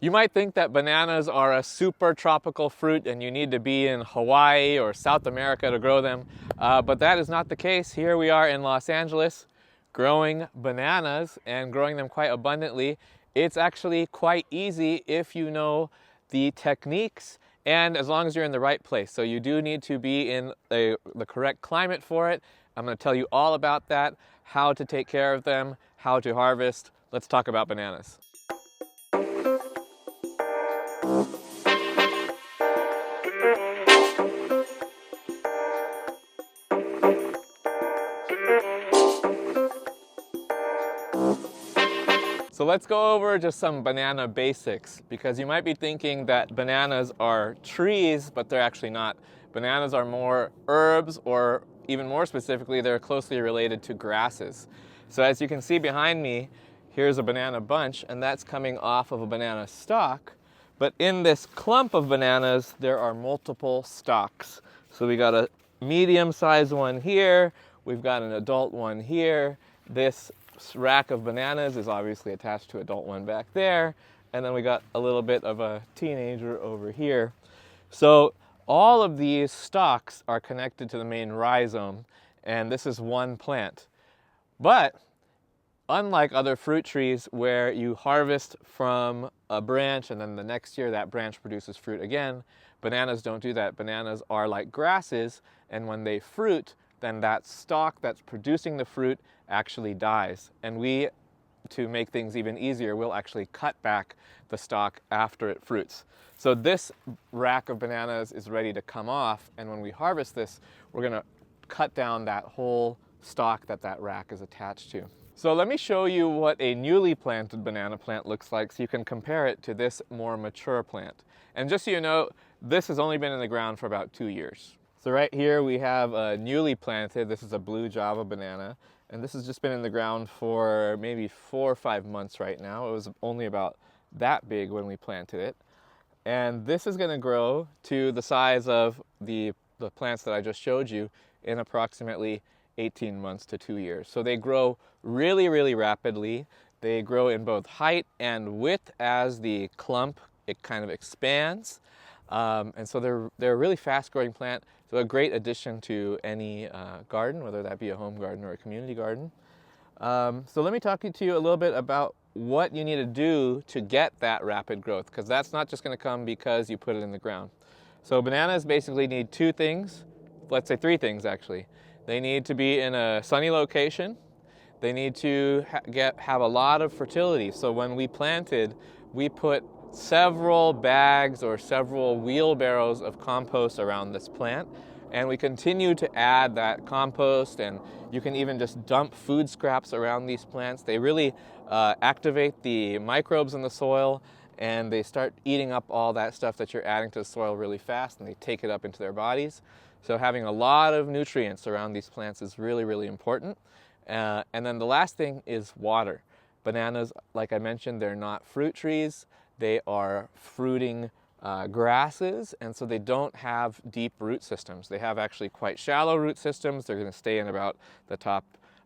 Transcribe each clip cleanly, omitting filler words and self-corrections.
You might think that bananas are a super tropical fruit and you need to be in Hawaii or South America to grow them, but that is not the case. Here we are in Los Angeles growing bananas and growing them quite abundantly. It's actually quite easy if you know the techniques and as long as you're in the right place. So you do need to be in the correct climate for it. I'm going to tell you all about that, how to take care of them, how to harvest. Let's talk about bananas. So let's go over just some banana basics, because you might be thinking that bananas are trees, but they're actually not. Bananas are more herbs, or even more specifically, they're closely related to grasses. So as you can see behind me, here's a banana bunch, and that's coming off of a banana stalk. But in this clump of bananas, there are multiple stalks. So we got a medium-sized one here, we've got an adult one here. This rack of bananas is obviously attached to adult one back there, and then we got a little bit of a teenager over here. So all of these stalks are connected to the main rhizome, and this is one plant. But unlike other fruit trees where you harvest from a branch and then the next year that branch produces fruit again, bananas don't do that. Bananas are like grasses, and when they fruit, then that stalk that's producing the fruit actually dies. And we, to make things even easier, will actually cut back the stalk after it fruits. So this rack of bananas is ready to come off, and when we harvest this, we're going to cut down that whole stalk that rack is attached to. So let me show you what a newly planted banana plant looks like so you can compare it to this more mature plant. And just so you know, this has only been in the ground for about 2 years. So right here we have a newly planted, this is a blue Java banana, and this has just been in the ground for maybe 4 or 5 months right now. It was only about that big when we planted it. And this is going to grow to the size of the plants that I just showed you in approximately 18 months to 2 years. So they grow really, really rapidly. They grow in both height and width as the clump, it kind of expands. And so they're a really fast-growing plant, so a great addition to any garden, whether that be a home garden or a community garden. So let me talk to you a little bit about what you need to do to get that rapid growth, because that's not just going to come because you put it in the ground. So bananas basically need 2 things, let's say 3 things actually. They need to be in a sunny location. They need to have a lot of fertility. So when we planted, we put several bags or several wheelbarrows of compost around this plant, and we continue to add that compost, and you can even just dump food scraps around these plants. They really activate the microbes in the soil, and they start eating up all that stuff that you're adding to the soil really fast, and they take it up into their bodies. So having a lot of nutrients around these plants is really, really important. And then the last thing is water. Bananas, like I mentioned, they're not fruit trees. They are fruiting grasses, and so they don't have deep root systems. They have actually quite shallow root systems. They're going to stay in about the top,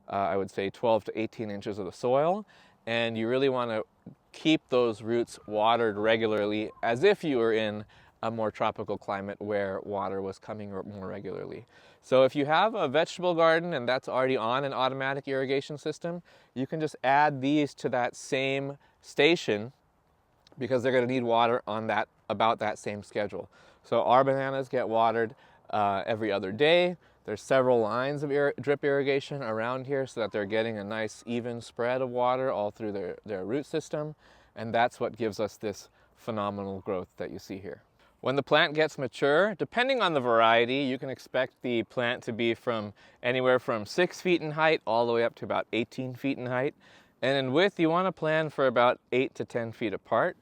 I would say, 12 to 18 inches of the soil. And you really want to keep those roots watered regularly, as if you were in a more tropical climate where water was coming more regularly. So if you have a vegetable garden and that's already on an automatic irrigation system, you can just add these to that same station, because they're going to need water on about that same schedule. So our bananas get watered every other day. There's several lines of drip irrigation around here so that they're getting a nice even spread of water all through their root system, and that's what gives us this phenomenal growth that you see here. When the plant gets mature, depending on the variety, you can expect the plant to be from anywhere from 6 feet in height all the way up to about 18 feet in height. And in width, you want to plan for about 8 to 10 feet apart.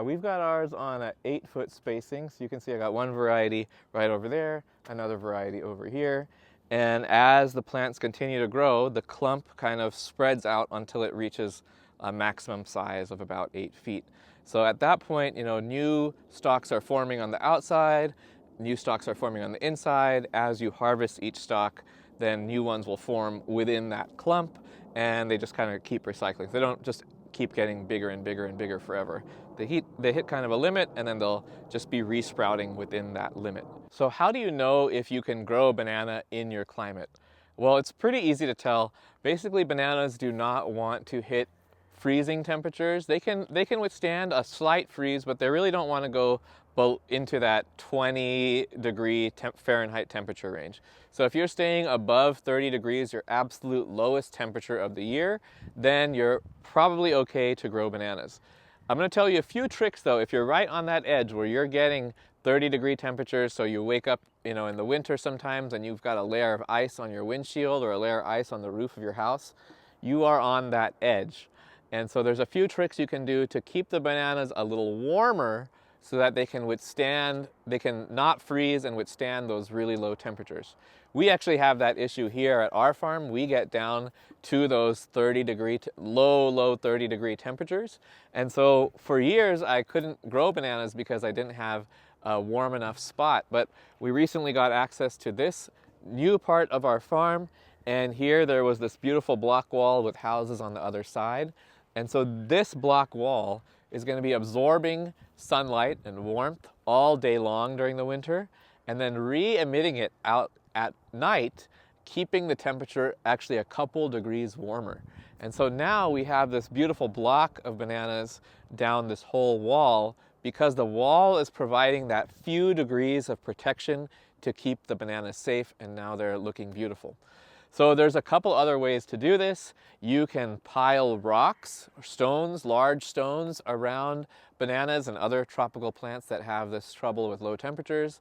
We've got ours on an 8-foot spacing, so you can see I got one variety right over there, another variety over here. And as the plants continue to grow, the clump kind of spreads out until it reaches a maximum size of about 8 feet. So at that point, new stalks are forming on the outside, new stalks are forming on the inside. As you harvest each stalk, then new ones will form within that clump, and they just kind of keep recycling. They don't just keep getting bigger and bigger and bigger forever. They hit kind of a limit, and then they'll just be resprouting within that limit. So how do you know if you can grow a banana in your climate? Well, it's pretty easy to tell. Basically, bananas do not want to hit freezing temperatures. They can withstand a slight freeze, but they really don't want to go into that 20-degree Fahrenheit temperature range. So if you're staying above 30 degrees, your absolute lowest temperature of the year, then you're probably okay to grow bananas. I'm going to tell you a few tricks though. If you're right on that edge where you're getting 30-degree temperatures, so you wake up, in the winter sometimes and you've got a layer of ice on your windshield or a layer of ice on the roof of your house, you are on that edge. And so there's a few tricks you can do to keep the bananas a little warmer so that they can not freeze and withstand those really low temperatures. We actually have that issue here at our farm. We get down to those low 30-degree temperatures. And so for years I couldn't grow bananas because I didn't have a warm enough spot. But we recently got access to this new part of our farm, and here there was this beautiful block wall with houses on the other side. And so this block wall is going to be absorbing sunlight and warmth all day long during the winter, and then re-emitting it out at night, keeping the temperature actually a couple degrees warmer. And so now we have this beautiful block of bananas down this whole wall because the wall is providing that few degrees of protection to keep the bananas safe, and now they're looking beautiful. So there's a couple other ways to do this. You can pile rocks or stones, large stones, around bananas and other tropical plants that have this trouble with low temperatures.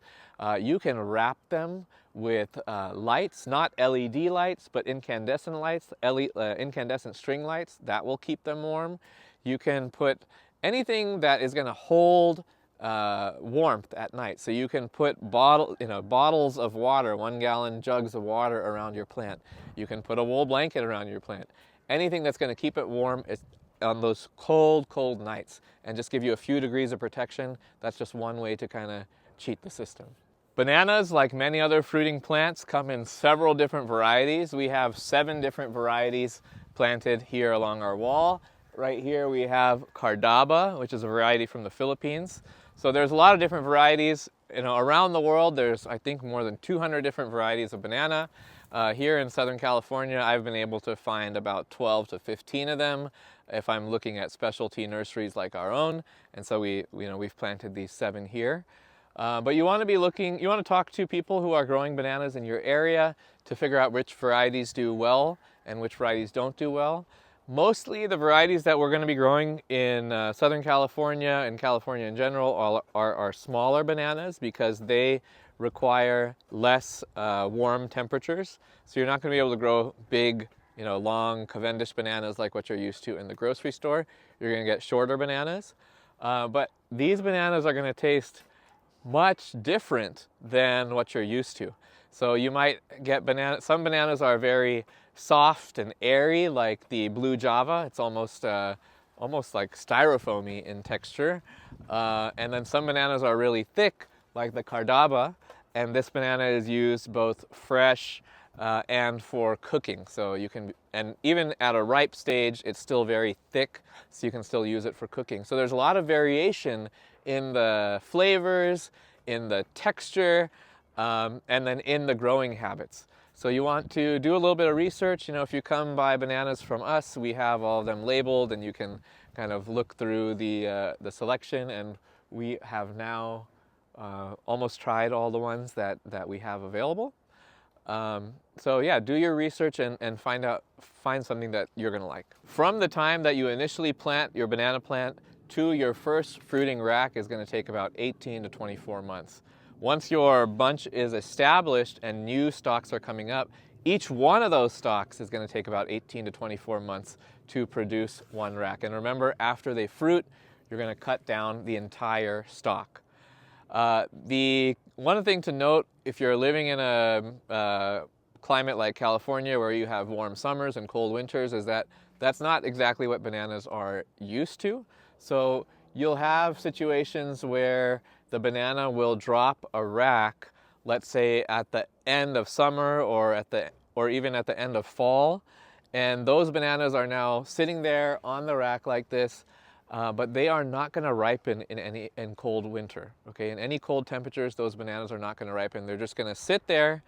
You can wrap them with lights, not LED lights, but incandescent lights, incandescent string lights. That will keep them warm. You can put anything that is going to hold warmth at night. So you can put bottles of water, 1-gallon jugs of water around your plant. You can put a wool blanket around your plant. Anything that's going to keep it warm on those cold nights and just give you a few degrees of protection. That's just one way to kind of cheat the system. Bananas, like many other fruiting plants, come in several different varieties. We have 7 different varieties planted here along our wall. Right here we have Cardaba, which is a variety from the Philippines. So there's a lot of different varieties. Around the world, there's, I think, more than 200 different varieties of banana. Here in Southern California, I've been able to find about 12 to 15 of them if I'm looking at specialty nurseries like our own. And so we've planted these 7 here. But you want to talk to people who are growing bananas in your area to figure out which varieties do well and which varieties don't do well. Mostly the varieties that we're going to be growing in Southern California and California in general are smaller bananas because they require less warm temperatures. So you're not going to be able to grow big, long Cavendish bananas like what you're used to in the grocery store. You're going to get shorter bananas. But these bananas are going to taste much different than what you're used to. So you might get some bananas are very soft and airy, like the blue Java. It's almost like styrofoamy in texture. And then some bananas are really thick, like the Cardaba. And this banana is used both fresh and for cooking. So and even at a ripe stage, it's still very thick, so you can still use it for cooking. So there's a lot of variation in the flavors, in the texture, and then in the growing habits. So you want to do a little bit of research. If you come buy bananas from us, we have all of them labeled, and you can kind of look through the selection. And we have now almost tried all the ones that we have available. So yeah, do your research and find something that you're going to like. From the time that you initially plant your banana plant to your first fruiting rack is going to take about 18 to 24 months. Once your bunch is established and new stalks are coming up, each one of those stalks is going to take about 18 to 24 months to produce one rack. And remember, after they fruit, you're going to cut down the entire stalk. One thing to note, if you're living in a climate like California where you have warm summers and cold winters, is that that's not exactly what bananas are used to. So you'll have situations where the banana will drop a rack, let's say at the end of summer or even at the end of fall, and those bananas are now sitting there on the rack like this, but they are not going to ripen in cold winter. Okay, in any cold temperatures, those bananas are not going to ripen. They're just going to sit there.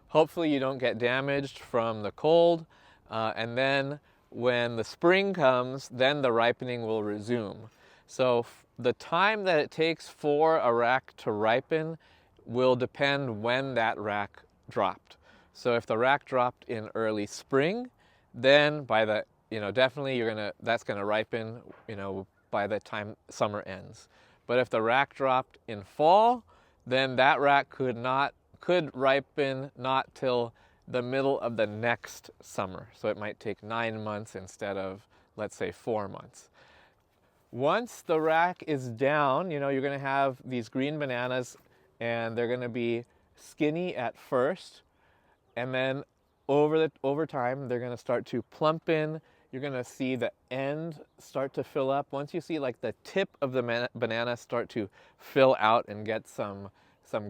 Hopefully you don't get damaged from the cold, and then when the spring comes, then the ripening will resume. So the time that it takes for a rack to ripen will depend when that rack dropped. So if the rack dropped in early spring, then by the, definitely that's gonna ripen, by the time summer ends. But if the rack dropped in fall, then that rack could ripen not till the middle of the next summer. So it might take 9 months instead of, let's say, 4 months. Once the rack is down, you're going to have these green bananas, and they're going to be skinny at first, and then over time they're going to start to plump in. You're going to see the end start to fill up. Once you see like the tip of the banana start to fill out and get some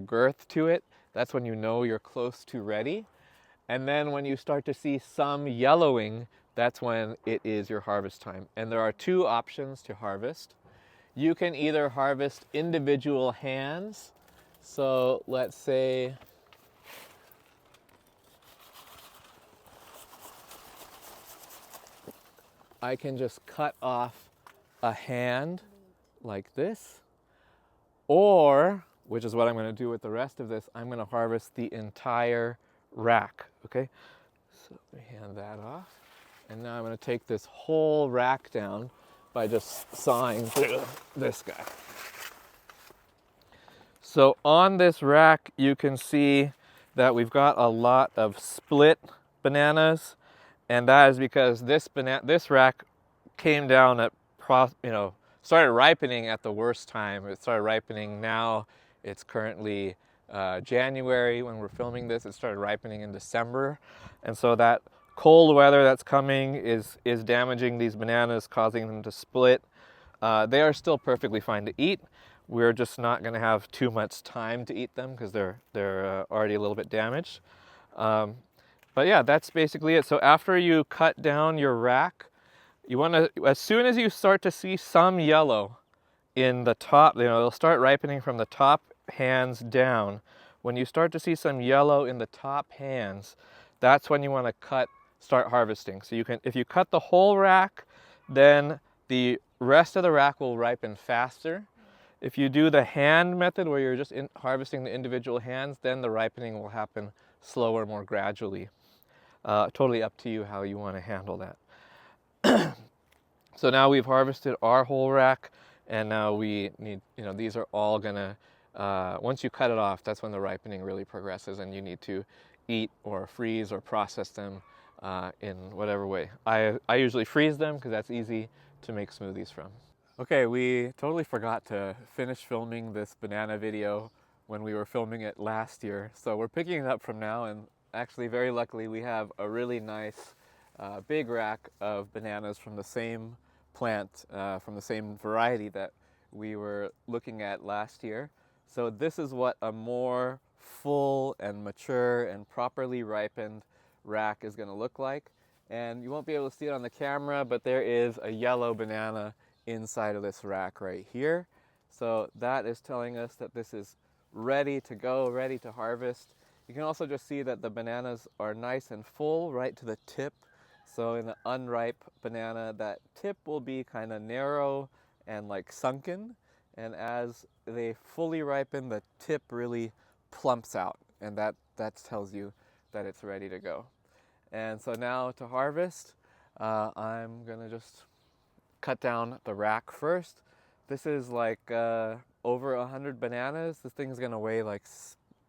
girth to it, that's when you know you're close to ready. And then when you start to see some yellowing, that's when it is your harvest time. And there are 2 options to harvest. You can either harvest individual hands. So let's say I can just cut off a hand like this, or, which is what I'm going to do with the rest of this, I'm going to harvest the entire rack. Okay, so let me hand that off. And now I'm going to take this whole rack down by just sawing through this guy. So on this rack, you can see that we've got a lot of split bananas, and that is because this rack came down at started ripening at the worst time. It started ripening now. It's currently January when we're filming this. It started ripening in December, and so that cold weather that's coming is damaging these bananas, causing them to split. They are still perfectly fine to eat. We're just not going to have too much time to eat them because they're already a little bit damaged. But yeah, that's basically it. So after you cut down your rack, you want to, as soon as you start to see some yellow in the top, it'll start ripening from the top hands down. When you start to see some yellow in the top hands, that's when you want to start harvesting. So if you cut the whole rack, then the rest of the rack will ripen faster. If you do the hand method where you're just harvesting the individual hands, then the ripening will happen slower, more gradually. Totally up to you how you want to handle that. So now we've harvested our whole rack, and now we need, these are all gonna, once you cut it off, that's when the ripening really progresses, and you need to eat or freeze or process them in whatever way. I usually freeze them because that's easy to make smoothies from. Okay, we totally forgot to finish filming this banana video when we were filming it last year. So we're picking it up from now, and actually very luckily we have a really nice big rack of bananas from the same plant, from the same variety that we were looking at last year. So this is what a more full and mature and properly ripened rack is going to look like. And you won't be able to see it on the camera, but there is a yellow banana inside of this rack right here. So that is telling us that this is ready to go, ready to harvest. You can also just see that the bananas are nice and full right to the tip. So in the unripe banana, that tip will be kind of narrow and like sunken. And as they fully ripen, the tip really plumps out, and that tells you that it's ready to go. And so now to harvest, I'm gonna just cut down the rack first. This is like over 100 bananas. This thing's gonna weigh like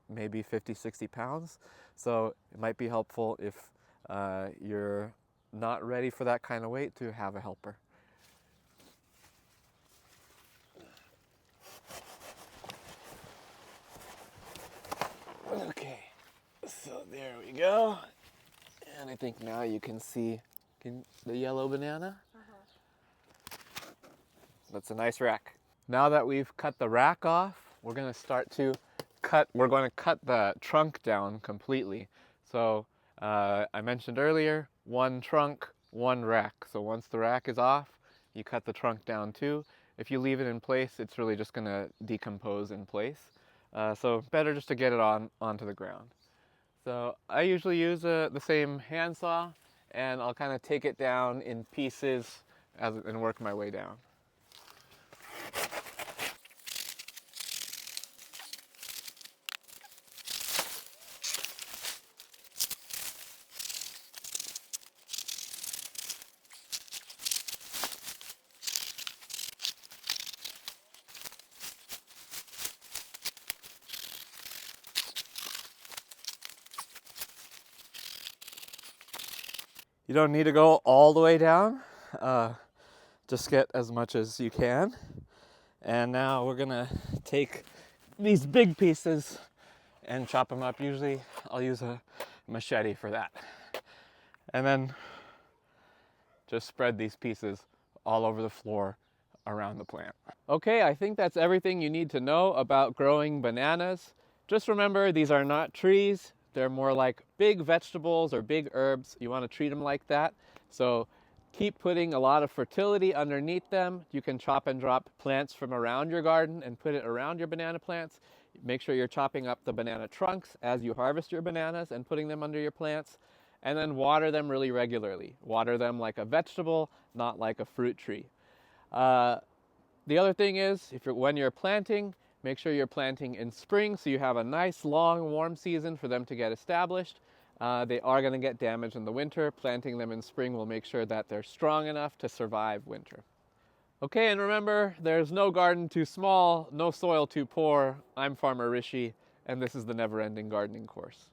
maybe 50-60 pounds. So it might be helpful if you're not ready for that kind of weight to have a helper. Okay, so there we go. And I think now you can see the yellow banana. That's a nice rack. Now that we've cut the rack off, we're going to cut the trunk down completely. So I mentioned earlier, one trunk, one rack. So once the rack is off, you cut the trunk down too. If you leave it in place, it's really just going to decompose in place. So better just to get it onto the ground. So I usually use the same handsaw, and I'll kind of take it down in pieces and work my way down. You don't need to go all the way down, just get as much as you can. And now we're gonna take these big pieces and chop them up. Usually I'll use a machete for that. And then just spread these pieces all over the floor around the plant. Okay, I think that's everything you need to know about growing bananas. Just remember, these are not trees. They're more like big vegetables or big herbs. You want to treat them like that. So keep putting a lot of fertility underneath them. You can chop and drop plants from around your garden and put it around your banana plants. Make sure you're chopping up the banana trunks as you harvest your bananas and putting them under your plants. And then water them really regularly. Water them like a vegetable, not like a fruit tree. The other thing is, when you're planting, make sure you're planting in spring so you have a nice long warm season for them to get established. They are going to get damaged in the winter. Planting them in spring will make sure that they're strong enough to survive winter. Okay, and remember, there's no garden too small, no soil too poor. I'm Farmer Rishi, and this is the Never Ending Gardening Course.